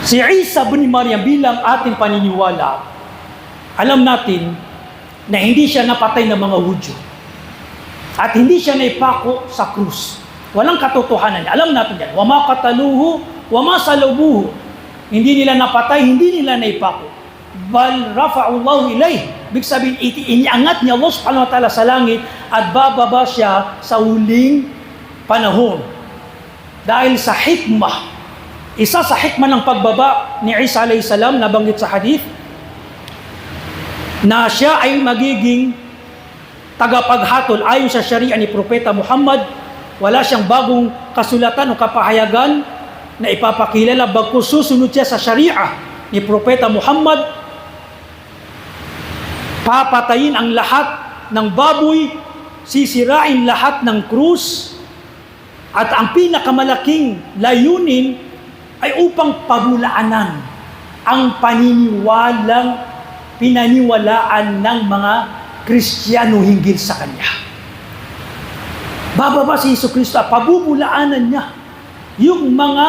Si Isa bin Maryam bilang ating paniniwala, alam natin na hindi siya napatay ng mga Hudyo. At hindi siya naipako sa krus. Walang katotohanan. Alam natin yan. Wama qataluhu, wama salubuhu. Hindi nila napatay, hindi nila naipako. Bal rafa'ullahu ilayh. Ibig sabihin, iniangat niya Allah subhanahu wa ta'ala sa langit at bababa siya sa huling panahon. Dahil sa hikmah, isa sa hikmah ng pagbaba ni Isa alayhi salam, nabanggit sa hadith, na siya ay magiging tagapaghatol ayon sa syariah ni Propeta Muhammad. Wala siyang bagong kasulatan o kapahayagan na ipapakilala, bagkus susunod siya sa syariah ni Propeta Muhammad. Papatayin ang lahat ng baboy, sisirain lahat ng krus, at ang pinakamalaking layunin ay upang pabulaanan ang pinaniwalaan ng mga Kristiyano hinggil sa Kanya. Bababa si Jesucristo at pabubulaanan niya yung mga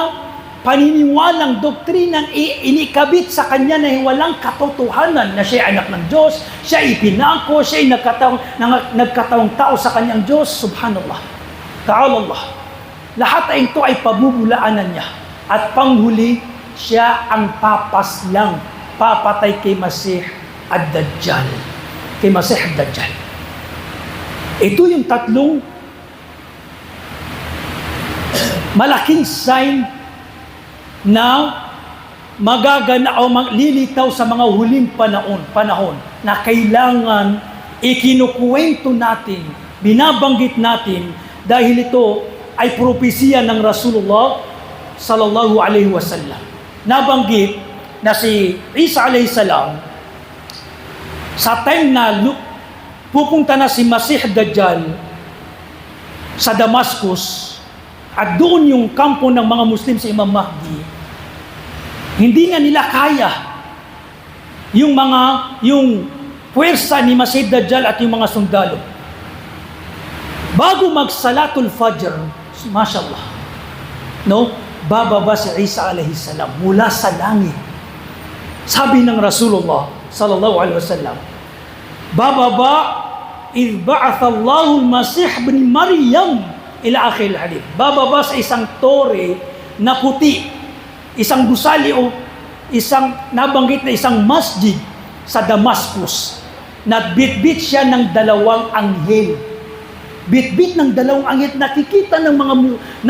paniniwalang doktrinang inikabit sa Kanya na walang katotohanan, na siya ay anak ng Diyos, siya ay pinako, siya ay nagkataong tao sa Kanyang Diyos. Subhanallah. Ta'ala Allah. Lahat ay ito ay pabubulaanan niya. At panghuli, siya ang papatay kay Masih ad-Dajjal. Kay Masih ad-Dajjal. Ito yung tatlong malaking sign na magagana o lilitaw sa mga huling panahon na kailangan ikinukuwento natin, binabanggit natin, dahil ito ay propesiya ng Rasulullah sallallahu alaihi wasallam. Nabanggit na si Isa alayhi salam, sa time na pupunta na si Masih Dajjal sa Damascus, at doon yung kampo ng mga Muslim si Imam Mahdi, hindi nga nila kaya yung puwersa ni Masih Dajjal at yung mga sundalo. Bago mag-salatul fajr, mashallah, bababa si Isa alayhi salam mula sa langit. Sabi ng Rasulullah sallallahu alaihi wasallam, bababa idh ba'atha Allahu al-Masih bin Maryam ila akhir al-hadith. Bababa sa isang tore na puti, isang gusali o isang nabanggit na isang masjid sa Damascus, na bitbit siya ng dalawang anghel. Bitbit ng dalawang anghel. Nakikita ng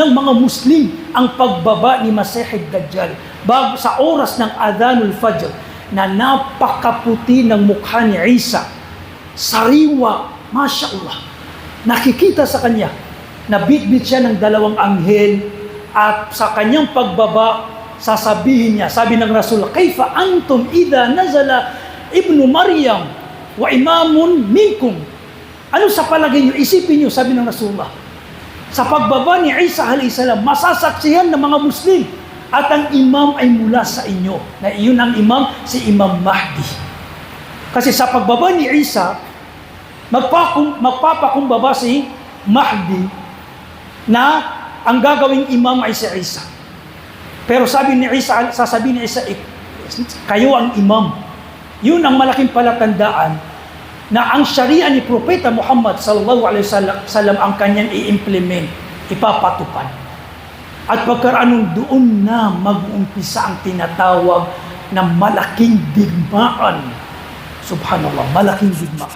mga Muslim ang pagbaba ni Masih ad-Dajjal bago sa oras ng adhanul fajr, na napakaputi ng mukha ni Isa, sariwa, mashallah. Nakikita sa kanya na bitbit siya ng dalawang anghel, at sa kanyang pagbaba sasabihin niya, sabi ng Rasul, kaifa antum idha nazala ibnu Maryam wa imamun minkum. Ano sa palagay niyo? Isipin niyo, sabi ng Rasulullah, sa pagbaba ni Isa alayhi salam, masasaksihan ng mga Muslim at ang imam ay mula sa inyo. Na iyon ang imam, si Imam Mahdi. Kasi sa pagbaba ni Isa, magpapakumbaba si Mahdi, na ang gagawing imam ay si Isa. Pero sabi ni Isa, sasabihin ni Isa, kayo ang imam. Yun ang malaking palatandaan na ang syariah ni Propeta Muhammad sallallahu alaihi wasallam ang kanyang i-implement, ipapatupad. At pagkaraan doon na mag-uumpisa ang tinatawag na malaking digmaan. Subhanallah, malaking digmaan.